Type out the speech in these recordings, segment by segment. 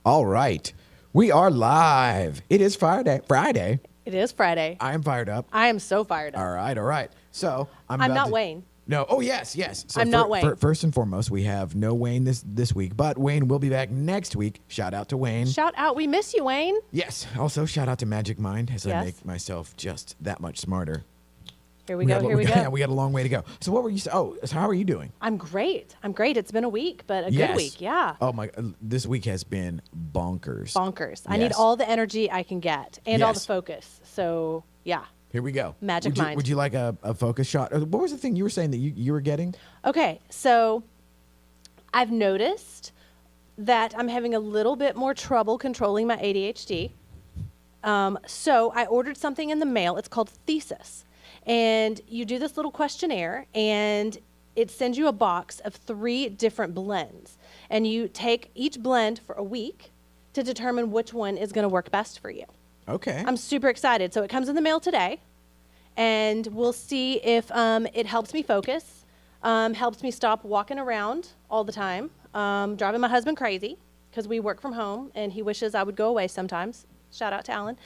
All right. We are live. It is Friday. It is Friday. I am fired up. I am so fired up. All right. So I'm not Wayne. No. Oh, yes. So I'm not Wayne. First and foremost, we have no Wayne this week, but Wayne will be back next week. Shout out to Wayne. Shout out. We miss you, Wayne. Yes. Also, shout out to Magic Mind as I Yes. make myself just that much smarter. Here we go. Yeah, we got a long way to go. So what were you saying? Oh, so how are you doing? I'm great. It's been a week, but a good week. Yeah. Oh my, this week has been bonkers. I need all the energy I can get and all the Yes. focus. So, yeah. Here we go. Magic Mind. Would you like a focus shot? What was the thing you were saying that you were getting? Okay. So, I've noticed that I'm having a little bit more trouble controlling my ADHD. So, I ordered something in the mail. It's called Thesis. And you do this little questionnaire, and it sends you a box of 3 different blends. And you take each blend for a week to determine which one is going to work best for you. Okay. I'm super excited. So it comes in the mail today, and we'll see if it helps me focus, helps me stop walking around all the time, driving my husband crazy because we work from home, and he wishes I would go away sometimes. Shout out to Alan.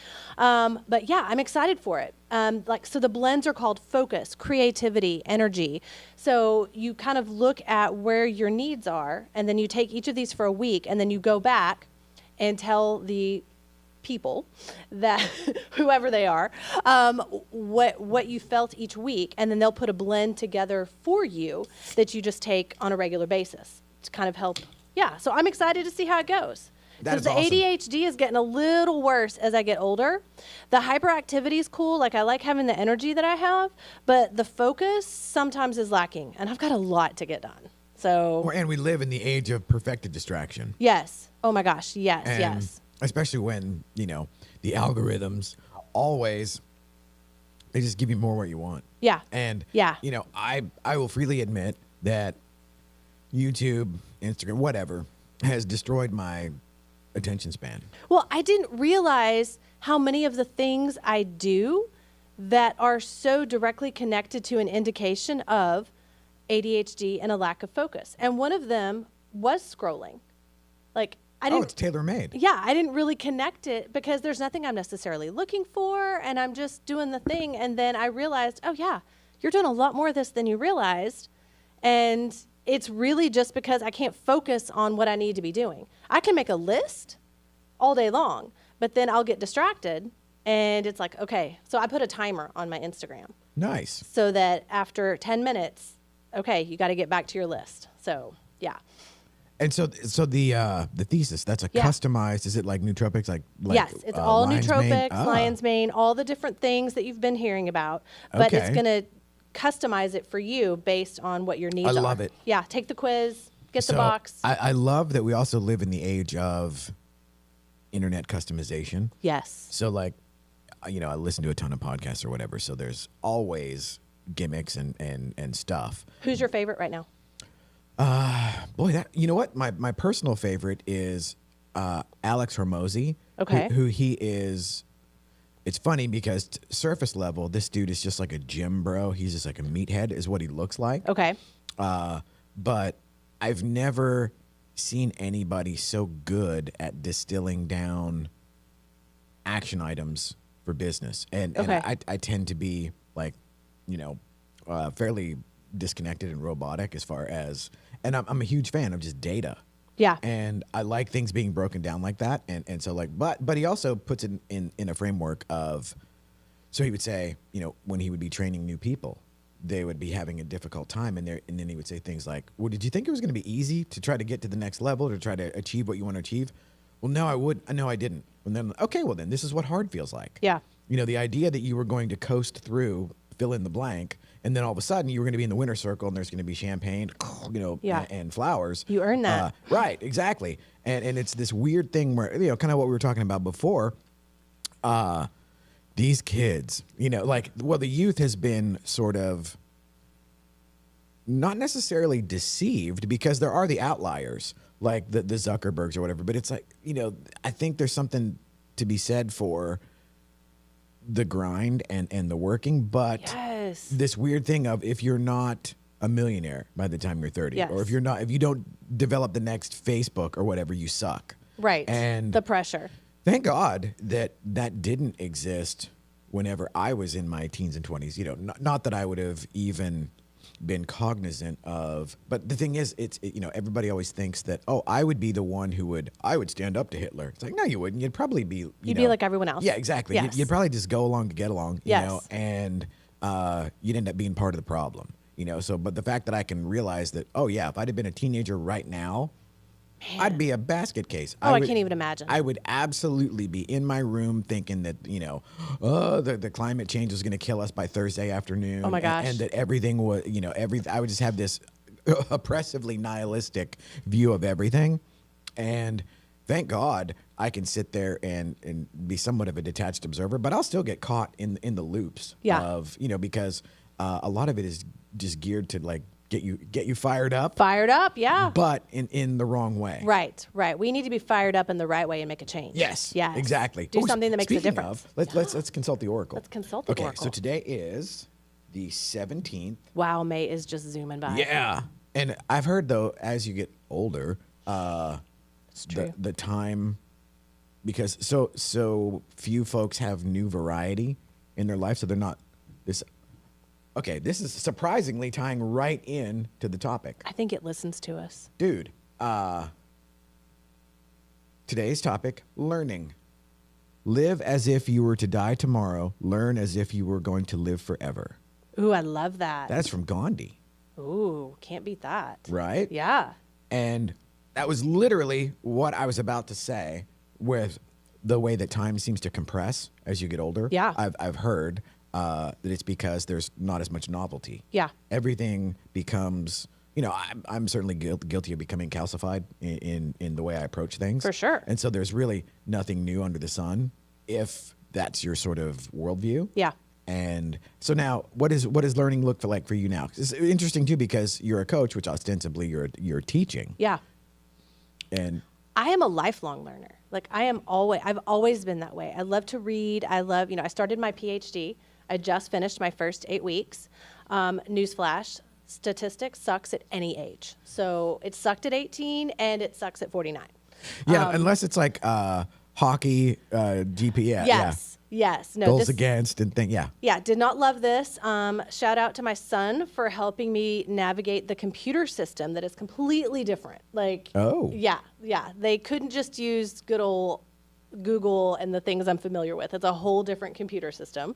But yeah, I'm excited for it. So the blends are called focus, creativity, energy. So you kind of look at where your needs are, and then you take each of these for a week, and then you go back and tell the people that whoever they are, what you felt each week, and then they'll put a blend together for you that you just take on a regular basis to kind of help. Yeah, so I'm excited to see how it goes. Because the awesome. ADHD is getting a little worse as I get older. The hyperactivity is cool. Like, I like having the energy that I have, but the focus sometimes is lacking, and I've got a lot to get done. So, And we live in the age of perfected distraction. yes. Oh my gosh. Yes. And Yes. especially when, the algorithms always, they just give you more what you want. Yeah. And, Yeah. I will freely admit that YouTube, Instagram, whatever, has destroyed my attention span. Well, I didn't realize how many of the things I do that are so directly connected to an indication of ADHD and a lack of focus. And one of them was scrolling. Like, I didn't. It's tailor-made. Yeah, I didn't really connect it because there's nothing I'm necessarily looking for, and I'm just doing the thing. And then I realized, oh yeah, you're doing a lot more of this than you realized. And it's really just because I can't focus on what I need to be doing. I can make a list all day long, but then I'll get distracted, and it's like, okay, so I put a timer on my Instagram Nice. so that after 10 minutes, okay, you got to get back to your list. So, yeah. And so the thesis, that's a Yeah. customized, is it like nootropics? Like Yes, it's all lion's nootropics, mane? Ah. lion's mane, all the different things that you've been hearing about. But it's Okay. going to customize it for you based on what your needs are. I love it. Yeah, take the quiz, get the So, box. I love that we also live in the age of internet customization. Yes. So I listen to a ton of podcasts or whatever, so there's always gimmicks and stuff. Who's your favorite right now? Boy, you know what? My personal favorite is Alex Hormozy. Okay. Who he is. It's funny because surface level, this dude is just like a gym bro. He's just like a meathead is what he looks like. Okay. But I've never seen anybody so good at distilling down action items for business. And I tend to be like, fairly disconnected and robotic as far as, and I'm a huge fan of just data. Yeah. And I like things being broken down like that. And so but he also puts it in a framework of, so he would say, when he would be training new people, they would be having a difficult time. And then he would say things like, well, did you think it was going to be easy to try to get to the next level, to try to achieve what you want to achieve? Well, no, I didn't. And then, okay, well then this is what hard feels like. Yeah. The idea that you were going to coast through, fill in the blank, and then all of a sudden you were going to be in the winner's circle and there's going to be champagne, Yeah. and flowers. You earn that. Right, exactly. And it's this weird thing where, kind of what we were talking about before, these kids, the youth has been sort of not necessarily deceived because there are the outliers, like the Zuckerbergs or whatever, but it's like, I think there's something to be said for the grind and the working, but Yes. this weird thing of if you're not a millionaire by the time you're 30, Yes. or if you don't develop the next Facebook or whatever, you suck. Right. And the pressure. thank God that that didn't exist whenever I was in my teens and 20s. You know, not that I would have even been cognizant of, but the thing is, you know, everybody always thinks that, oh, I would be the one I would stand up to Hitler. It's like, no, you wouldn't. You'd probably be, You'd be like everyone else. Yeah, exactly. Yes. You'd probably just go along to get along, you Yes. know, and you'd end up being part of the problem, you know. So, but the fact that I can realize that, oh yeah, if I'd have been a teenager right now, I'd be a basket case. Oh, I can't even imagine. I would absolutely be in my room thinking that, you know, the climate change is going to kill us by Thursday afternoon. Oh my gosh. And that everything was, you know, I would just have this oppressively nihilistic view of everything. And thank God I can sit there and be somewhat of a detached observer, but I'll still get caught in the loops of, you know, because a lot of it is just geared to like get you fired up. Fired up, yeah. But in the wrong way. Right. We need to be fired up in the right way and make a change. Yes. Yes. Exactly. Do something that makes a Speaking difference. Of, let's consult the oracle. Let's consult the okay, oracle. so today is the 17th. Wow, May is just zooming by. Yeah. And I've heard though, as you get older, It's true. the time, because so few folks have new variety in their life, so they're not this. Okay, this is surprisingly tying right in to the topic. I think it listens to us. Dude, today's topic, learning. Live as if you were to die tomorrow. Learn as if you were going to live forever. Ooh, I love that. That's from Gandhi, Ooh, can't beat that. right? Yeah. And that was literally what I was about to say with the way that time seems to compress as you get older. Yeah. I've heard that it's because there's not as much novelty. Yeah. Everything becomes, you know, I'm certainly guilty of becoming calcified in the way I approach things. For sure. And so there's really nothing new under the sun if that's your sort of worldview. Yeah. And so now, what does learning look like for you now? It's interesting too because you're a coach, which ostensibly you're teaching. Yeah. And I am a lifelong learner. Like I've always been that way. I love to read. I started my PhD. I just finished my first 8 weeks. Newsflash, statistics sucks at any age. So it sucked at 18 and it sucks at 49. yeah, unless it's like hockey, GP. Yes. No, Goals against and thing. Yeah. Yeah, did not love this. Shout out to my son for helping me navigate the computer system that is completely different. Like, Oh. Yeah. They couldn't just use good old Google and the things I'm familiar with. It's a whole different computer system.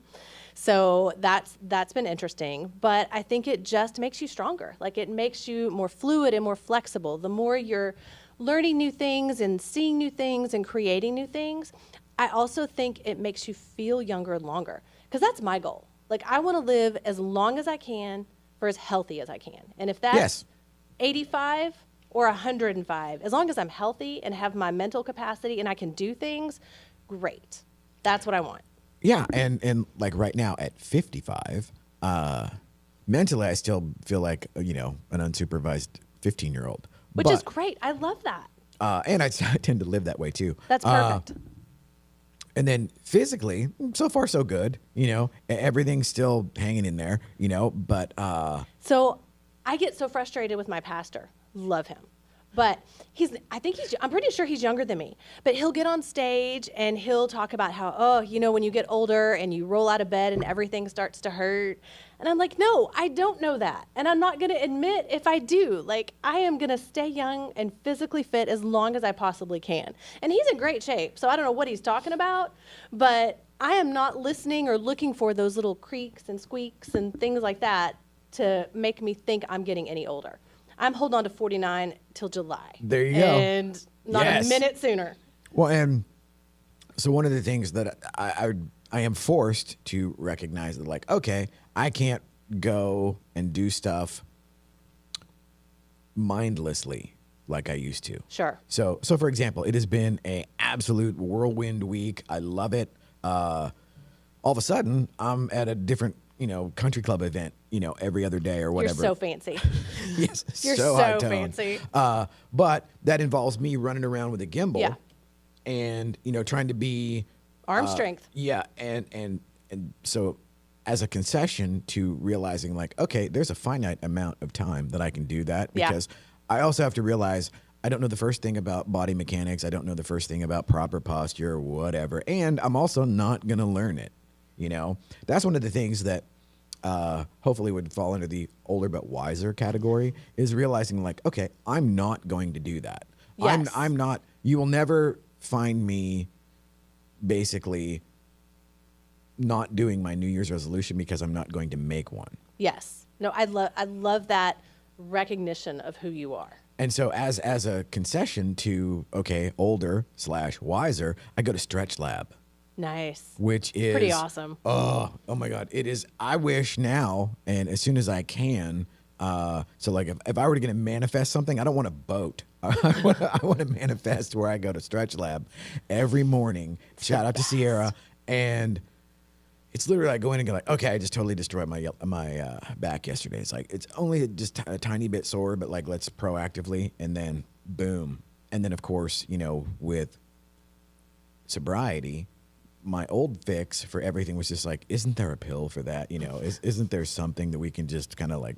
So that's been interesting. But I think it just makes you stronger. Like it makes you more fluid and more flexible. The more you're learning new things and seeing new things and creating new things, I also think it makes you feel younger longer, because that's my goal. Like I want to live as long as I can for as healthy as I can. And if that's Yes. 85 or 105, as long as I'm healthy and have my mental capacity and I can do things, great. That's what I want. Yeah, and like right now at 55, mentally I still feel like, you know, an unsupervised 15-year-old. Which is great. I love that. And I tend to live that way too. That's perfect. And then physically, so far so good. You know, everything's still hanging in there. You know, but So I get so frustrated with my pastor. Love him. But I'm pretty sure he's younger than me. But he'll get on stage and he'll talk about how, when you get older and you roll out of bed and everything starts to hurt. And I'm like, no, I don't know that. And I'm not going to admit if I do. Like, I am going to stay young and physically fit as long as I possibly can. And he's in great shape, so I don't know what he's talking about. But I am not listening or looking for those little creaks and squeaks and things like that to make me think I'm getting any older. I'm holding on to 49 till July. There you go. And not a minute sooner. Well, and so one of the things that I am forced to recognize that, like, okay, I can't go and do stuff mindlessly like I used to. Sure. So for example, it has been a absolute whirlwind week. I love it. All of a sudden, I'm at a different, country club event, every other day or whatever. You're so fancy. Yes, You're so so high tone. fancy. But that involves me running around with a gimbal. Yeah. And trying to be Arm strength. Yeah, and so as a concession to realizing, like, okay, there's a finite amount of time that I can do that, Yeah. because I also have to realize I don't know the first thing about body mechanics. I don't know the first thing about proper posture or whatever. And I'm also not going to learn it. You know, that's one of the things that hopefully would fall under the older but wiser category, is realizing like, okay, I'm not going to do that. Yes. I'm not, you will never find me basically not doing my New Year's resolution because I'm not going to make one. Yes. No, I love that recognition of who you are. And so as a concession to, okay, older / wiser, I go to Stretch Lab. Nice. Which is pretty awesome. Oh my God. It is. I wish now, and as soon as I can, so like if I were to get to manifest something, I don't want a boat. I want to manifest where I go to Stretch Lab every morning. Shout out to Sierra. And it's literally like going and go like, okay, I just totally destroyed my back yesterday. It's like, it's only just a tiny bit sore, but like, let's proactively, and then boom. And then of course, you know, with sobriety, my old fix for everything was just like, isn't there a pill for that? You know, isn't there something that we can just kind of like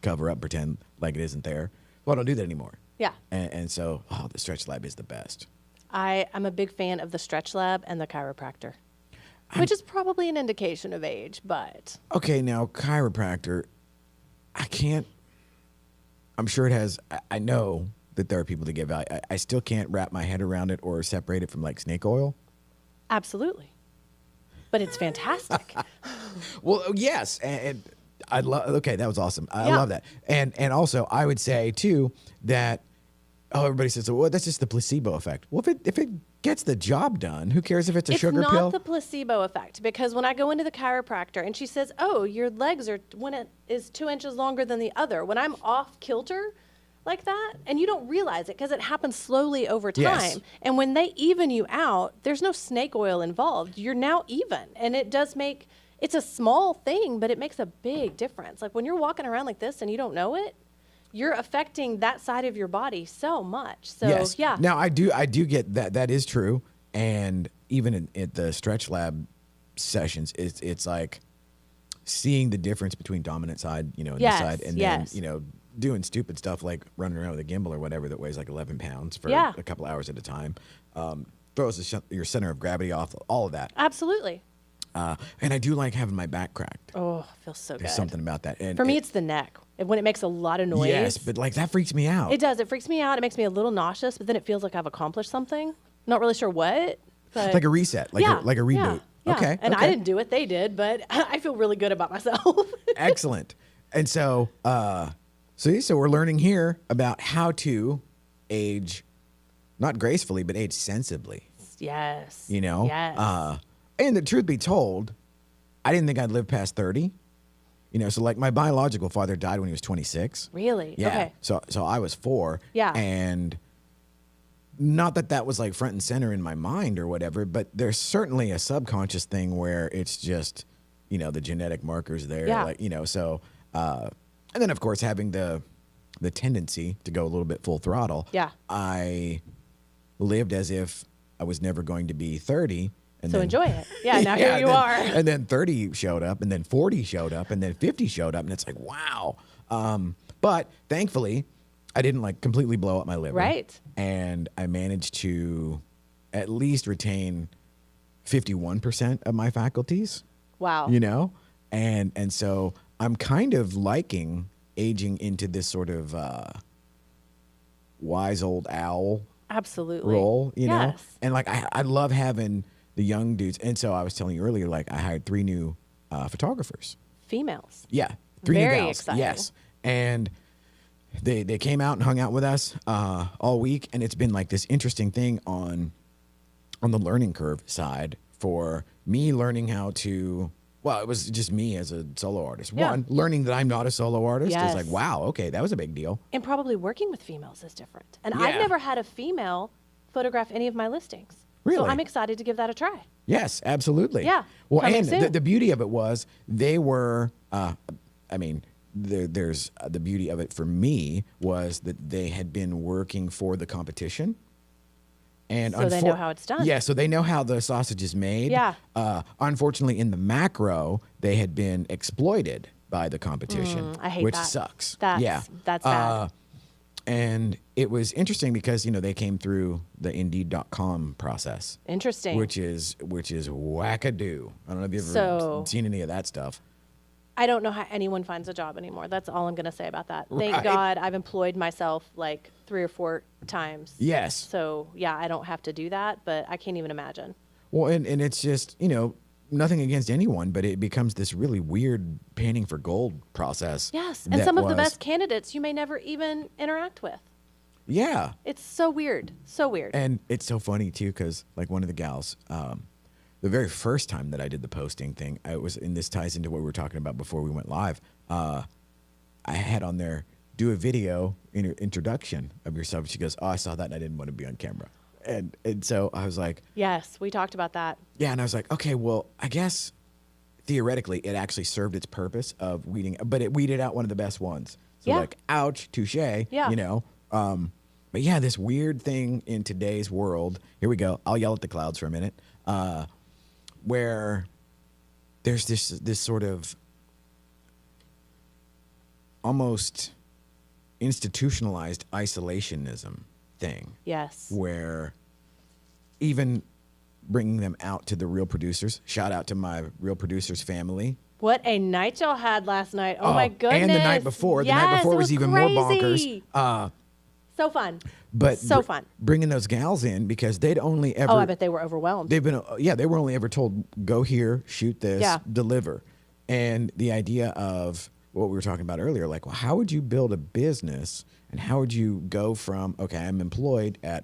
cover up, pretend like it isn't there? Well, I don't do that anymore. Yeah. And so, the Stretch Lab is the best. I'm a big fan of the Stretch Lab and the chiropractor, which is probably an indication of age, but. Okay, now chiropractor, I'm sure it has, I know that there are people that give value. I still can't wrap my head around it or separate it from like snake oil. Absolutely. But it's fantastic. Well, yes. And I love, okay, that was awesome. I love that. And also I would say too that, everybody says, well, that's just the placebo effect. Well, if it gets the job done, who cares if it's a sugar pill? It's not the placebo effect, because when I go into the chiropractor and she says, oh, your legs are, when it is 2 inches longer than the other, when I'm off kilter like that, and you don't realize it because it happens slowly over time. Yes. And when they even you out, there's no snake oil involved. You're now even. And it does make, it's a small thing, but it makes a big difference. Like when you're walking around like this and you don't know it, you're affecting that side of your body so much. So, yes. yeah. Now, I do get that. That is true. And even at the Stretch Lab sessions, it's like seeing the difference between dominant side, you know, and this side, and then, you know, doing stupid stuff like running around with a gimbal or whatever that weighs like 11 pounds for a couple hours at a time. Throws your center of gravity off, all of that. Absolutely. And I do like having my back cracked. Oh, feels so good. There's something about that. And for me, it's the neck. When it makes a lot of noise. Yes, but like that freaks me out. It does. It freaks me out. It makes me a little nauseous, but then it feels like I've accomplished something. Not really sure what. But like a reset, like a reboot. Yeah. Okay. And I didn't do it. They did, but I feel really good about myself. Excellent. And so, so we're learning here about how to age, not gracefully, but age sensibly. Yes. You know? Yes. And the truth be told, I didn't think I'd live past 30. You know, so like my biological father died when he was 26. Really? Yeah. Okay. So I was 4. Yeah. And not that was like front and center in my mind or whatever, but there's certainly a subconscious thing where it's just, you know, the genetic markers there. Yeah. Like, you know, so, and then of course having the tendency to go a little bit full throttle. Yeah. I lived as if I was never going to be 30. And So then, enjoy it. Yeah, now here you are. And then 30 showed up, and then 40 showed up, and then 50 showed up, and it's like, wow. But thankfully, I didn't like completely blow up my liver. Right. And I managed to at least retain 51% of my faculties. Wow. You know? And so I'm kind of liking aging into this sort of wise old owl Absolutely. role, you know? Yes. And like I love having the young dudes. And so I was telling you earlier, like I hired 3 new photographers. Females. Yeah. 3 Very new gals. exciting. Yes. And they came out and hung out with us all week. And it's been like this interesting thing on the learning curve side for me learning how to, well, it was just me as a solo artist. Yeah. One, learning that I'm not a solo artist Yes. is like, wow, okay, that was a big deal. And probably working with females is different. And Yeah. I've never had a female photograph any of my listings. Really? So I'm excited to give that a try. Yes, absolutely. Yeah, Well, coming and soon. the beauty of it was they were, I mean, there's the beauty of it for me was that they had been working for the competition. And So they know how it's done. Yeah, so they know how the sausage is made. Yeah. Unfortunately, in the macro, they had been exploited by the competition, I hate which that. sucks. That's yeah. bad. And it was interesting because, they came through the Indeed.com process. Interesting. Which is wackadoo. I don't know if you've ever seen any of that stuff. I don't know how anyone finds a job anymore. That's all I'm going to say about that. Thank Right. God I've employed myself like 3 or 4 times. Yes. So, yeah, I don't have to do that, but I can't even imagine. Well, and it's just, nothing against anyone, but it becomes this really weird panning for gold process. Yes. And some of the best candidates you may never even interact with. Yeah. It's so weird. So weird. And it's so funny, too, because, like, one of the gals, the very first time that I did the posting thing, and this ties into what we were talking about before we went live, I had on there, do a video introduction of yourself. She goes, oh, I saw that and I didn't want to be on camera. And so I was like, yes, we talked about that. yeah. And I was like, okay, well, I guess theoretically it actually served its purpose of weeding, but it weeded out one of the best ones. So Yeah. like, ouch, touche, Yeah. But yeah, this weird thing in today's world, here we go. I'll yell at the clouds for a minute. Where there's this sort of almost institutionalized isolationism thing. Yes. Where even bringing them out to the real producers, shout out to my real producers family. What a night y'all had last night. Oh my goodness. And the night before. Yes, the night before it was even crazy. more bonkers. So fun. But so fun. Bringing those gals in because they'd only ever. Oh, I bet they were overwhelmed. They were only ever told, go here, shoot this, deliver. And the idea of what we were talking about earlier, like, well, how would you build a business and how would you go from, okay, I'm employed at,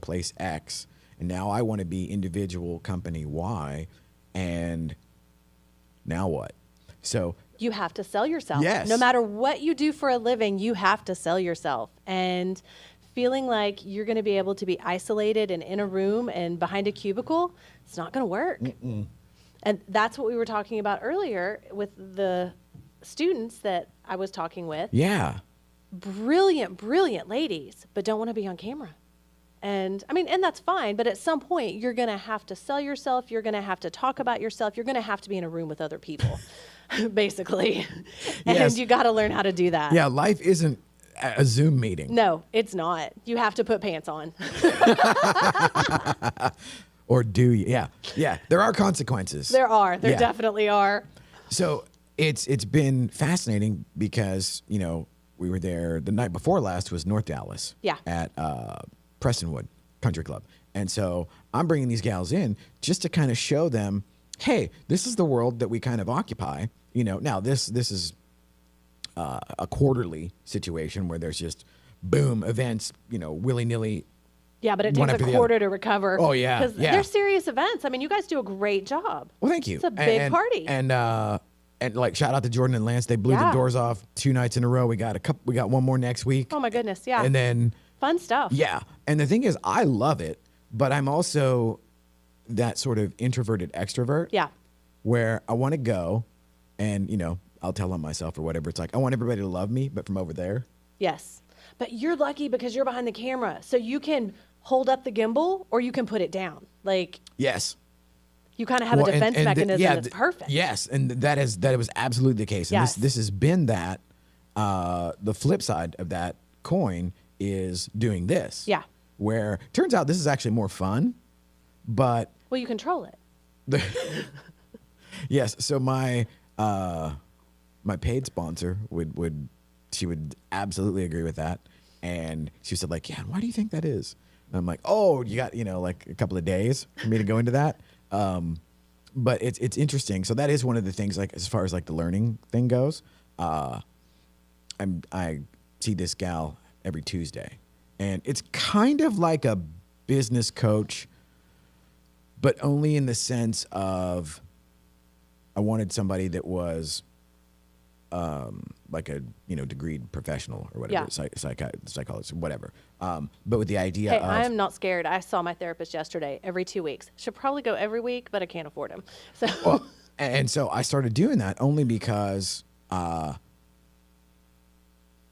place X, and now I want to be individual company Y, and now what? So you have to sell yourself. Yes. No matter what you do for a living, you have to sell yourself. And feeling like you're going to be able to be isolated and in a room and behind a cubicle, it's not going to work. Mm-mm. And that's what we were talking about earlier with the students that I was talking with. Yeah. Brilliant, brilliant ladies, but don't want to be on camera. And and that's fine, but at some point you're going to have to sell yourself. You're going to have to talk about yourself. You're going to have to be in a room with other people, basically. And Yes. you got to learn how to do that. Yeah, life isn't a Zoom meeting. No, it's not. You have to put pants on. Or do you? Yeah. Yeah. There are consequences. There Yeah. definitely are. So it's been fascinating because, we were there the night before last was North Dallas. Yeah. At Prestonwood Country Club. And so I'm bringing these gals in just to kind of show them, hey, this is the world that we kind of occupy. Now this is a quarterly situation where there's just boom events, willy-nilly. Yeah, but it One takes a after the quarter to recover. Oh, yeah, Because yeah. they're serious events. You guys do a great job. Well, thank you. It's a big party. And like shout out to Jordan and Lance. They blew the Yeah. doors off 2 nights in a row. We got one more next week. Oh my goodness, yeah. And then Fun stuff. yeah. And the thing is, I love it, but I'm also that sort of introverted extrovert. Yeah. Where I want to go, and I'll tell on myself or whatever. It's like I want everybody to love me, but from over there. Yes. But you're lucky because you're behind the camera. So you can hold up the gimbal or you can put it down. Like Yes. you kind of have Well, a defense mechanism that's perfect. Yes, and that was absolutely the case. And Yes. this has been that. The flip side of that coin is doing this. Yeah. Where turns out this is actually more fun, but Well, you control it. yes. So my paid sponsor would absolutely agree with that, and she said like, yeah, why do you think that is? And I'm like, oh, you got like a couple of days for me to go into that. But it's interesting. So that is one of the things, like as far as like the learning thing goes. I see this gal every Tuesday, and it's kind of like a business coach, but only in the sense of I wanted somebody that was like a degreed professional or whatever, psychologist, whatever. But with the idea Hey, of I am not scared. I saw my therapist yesterday every 2 weeks. Should probably go every week, but I can't afford him. So well, and so I started doing that only because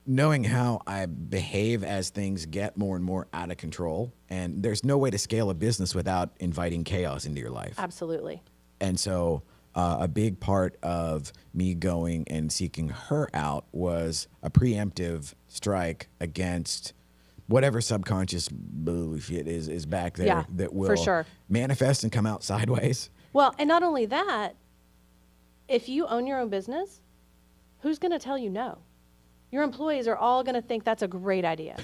knowing how I behave as things get more and more out of control, and there's no way to scale a business without inviting chaos into your life. absolutely. And so a big part of me going and seeking her out was a preemptive strike against whatever subconscious bullshit is back there Yeah, that will for sure. manifest and come out sideways. Well, and not only that, if you own your own business, who's going to tell you no? Your employees are all going to think that's a great idea.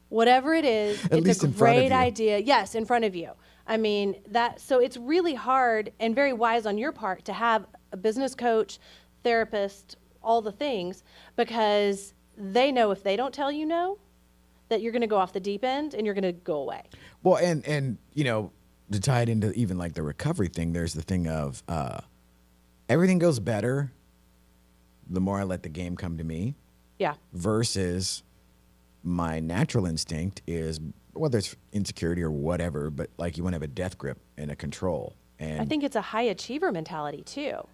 Whatever it is, At it's least a in front of great you. idea. Yes, in front of you. I mean, so it's really hard and very wise on your part to have a business coach, therapist, all the things, because they know if they don't tell you no, that you're going to go off the deep end and you're going to go away. Well, and you know, to tie it into even like the recovery thing, there's the thing of everything goes better the more I let the game come to me. Yeah. Versus my natural instinct is, whether it's insecurity or whatever, but like you want to have a death grip and a control. And I think it's a high achiever mentality too.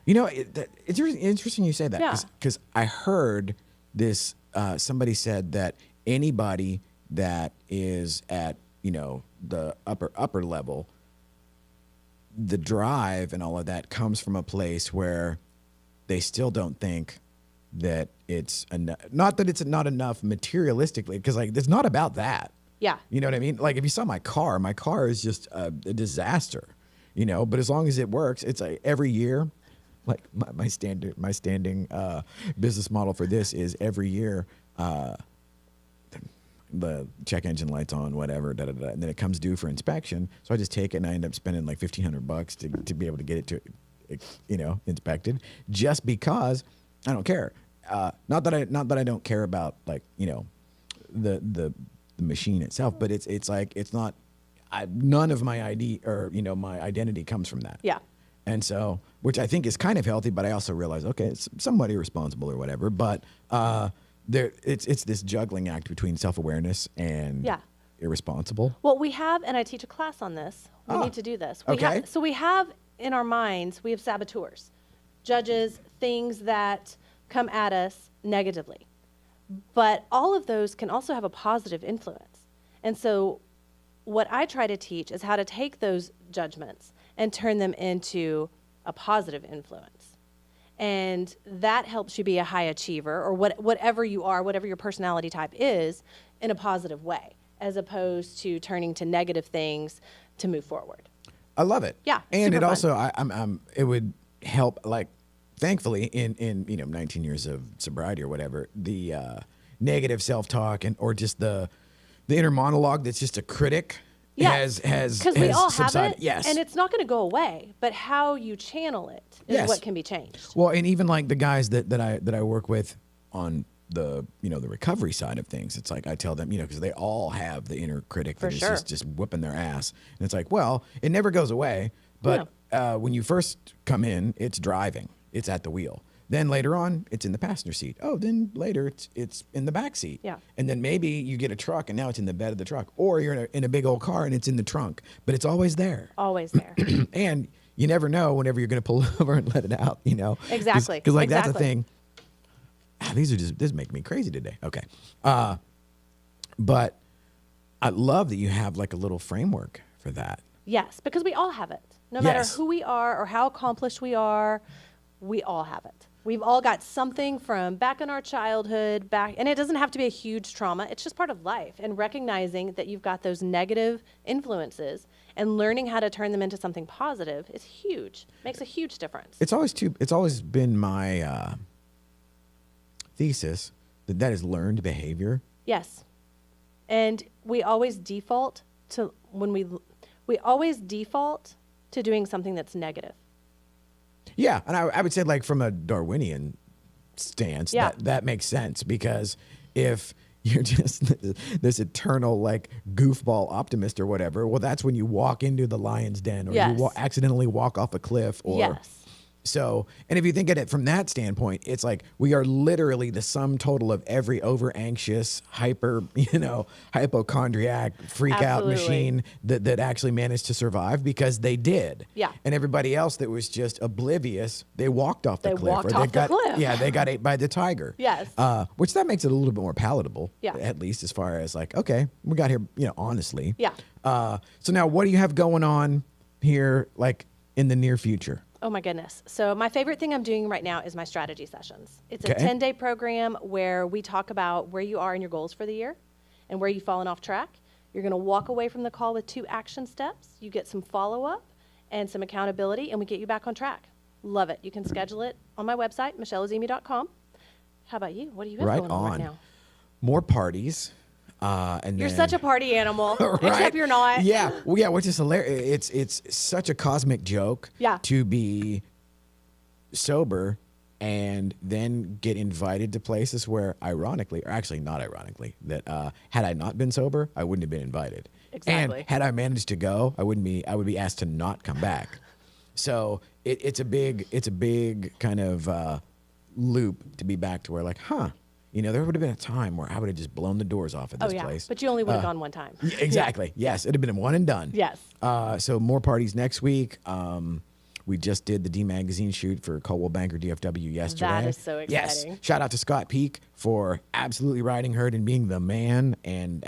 you know, it's really interesting you say that, Yeah. because I heard this. Somebody said that anybody that is at, you know, the upper level, the drive and all of that comes from a place where they still don't think that it's enough. Not that it's not enough materialistically, because like it's not about that. Yeah. You know what I mean? Like if you saw my car is just a disaster, you know, but as long as it works, it's like every year, like my standing business model for this is every year, the check engine light's on, whatever, and then it comes due for inspection. So I just take it and I end up spending like $1,500 to be able to get it to, you know, inspected, just because I don't care. Not that I don't care about, like, you know, the machine itself, but it's like it's not. None of my ID or, you know, my identity comes from that. Yeah. And so, which I think is kind of healthy, but I also realize, okay, it's somewhat irresponsible or whatever. But it's this juggling act between self-awareness and Yeah. irresponsible. Well, we have, and I teach a class on this. We need to do this. Okay. So we have in our minds, we have saboteurs, judges, things that come at us negatively. But all of those can also have a positive influence. And so what I try to teach is how to take those judgments and turn them into a positive influence. And that helps you be a high achiever, or whatever you are, whatever your personality type is, in a positive way, as opposed to turning to negative things to move forward. I love it. Yeah, and super it also, fun. it would help, like, thankfully, in you know 19 years of sobriety or whatever, the negative self-talk or just the inner monologue that's just a critic has because we all subsided. have it, Yes, and it's not going to go away. But how you channel it is Yes. what can be changed. Well, and even like the guys that I work with on the, you know, the recovery side of things, it's like I tell them, you know, because they all have the inner critic that For is sure. just whipping their ass, and it's like, well, it never goes away, but when you first come in, it's driving, it's at the wheel. Then later on, it's in the passenger seat. Oh, then later it's in the back seat. Yeah. And then maybe you get a truck and now it's in the bed of the truck, or you're in a big old car and it's in the trunk, but it's always there. Always there. And you never know whenever you're going to pull over and let it out, you know? Exactly. Because like that's a Exactly. thing. This make me crazy today. Okay. But I love that you have like a little framework for that. Yes, because we all have it. No matter Yes. who we are or how accomplished we are, we all have it. We've all got something from back in our childhood, and it doesn't have to be a huge trauma. It's just part of life. And recognizing that you've got those negative influences and learning how to turn them into something positive is huge. Makes a huge difference. It's always been my thesis that is learned behavior. Yes. And we always default to doing something that's negative. Yeah, and I would say, like, from a Darwinian stance, Yeah. that makes sense, because if you're just this eternal, like, goofball optimist or whatever, well, that's when you walk into the lion's den, or Yes. you accidentally walk off a cliff, or Yes. so. And if you think of it from that standpoint, it's like we are literally the sum total of every over anxious, hypochondriac, freak out Absolutely. machine that actually managed to survive because they did. Yeah. And everybody else that was just oblivious, they walked off the They cliff. walked off the cliff. Yeah, they got ate by the tiger. Yes. Which that makes it a little bit more palatable. Yeah. At least as far as like, okay, we got here, honestly. Yeah. So now what do you have going on here, like, in the near future? Oh my goodness. So my favorite thing I'm doing right now is my strategy sessions. It's a Okay. 10-day program where we talk about where you are in your goals for the year and where you've fallen off track. You're going to walk away from the call with 2 action steps. You get some follow-up and some accountability, and we get you back on track. Love it. You can schedule it on my website, michelleozymy.com. How about you? What do you have Right going on right on. now? More parties. And You're then, such a party animal, right? except you're not. Yeah, well, yeah, which is hilarious. It's such a cosmic joke. Yeah. To be sober and then get invited to places where, ironically, or actually not ironically, that had I not been sober, I wouldn't have been invited. Exactly. And had I managed to go, I would be asked to not come back. So it's a big kind of loop to be back to where, like, there would have been a time where I would have just blown the doors off of this place. But you only would have gone one time. Exactly. Yes, it'd have been a one and done. Yes. So more parties next week. We just did the D Magazine shoot for Coldwell Banker DFW yesterday. That is so Yes. exciting. Shout out to Scott Peak for absolutely riding herd and being the man and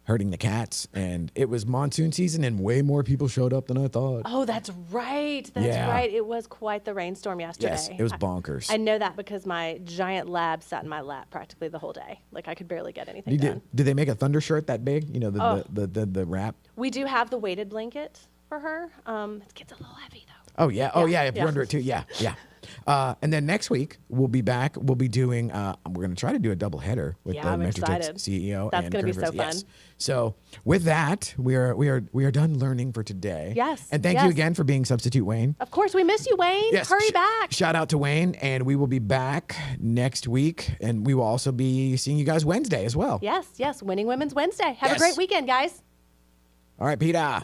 herding the cats. And it was monsoon season and way more people showed up than I thought. Oh, that's right. That's Yeah. right. It was quite the rainstorm yesterday. Yes, it was bonkers. I know that because my giant lab sat in my lap practically the whole day. Like I could barely get anything done. Did they make a thunder shirt that big? The wrap? We do have the weighted blanket for her. It gets a little heavy though. Oh yeah. Oh yeah. If you're Yeah. under it too. Yeah. Yeah. And then next week we'll be back. We'll be doing. We're going to try to do a double header with Yeah, the I'm Metrotech excited. CEO. That's and gonna be current so affairs. fun. Yes. So with that, we are done learning for today. Yes, And thank you yes. again for being substitute Wayne. Of course, we miss you, Wayne. Yes. Hurry back. Shout out to Wayne, and we will be back next week, and we will also be seeing you guys Wednesday as well. Yes, yes. Winning Women's Wednesday. Have Yes. a great weekend, guys. All right, Peter.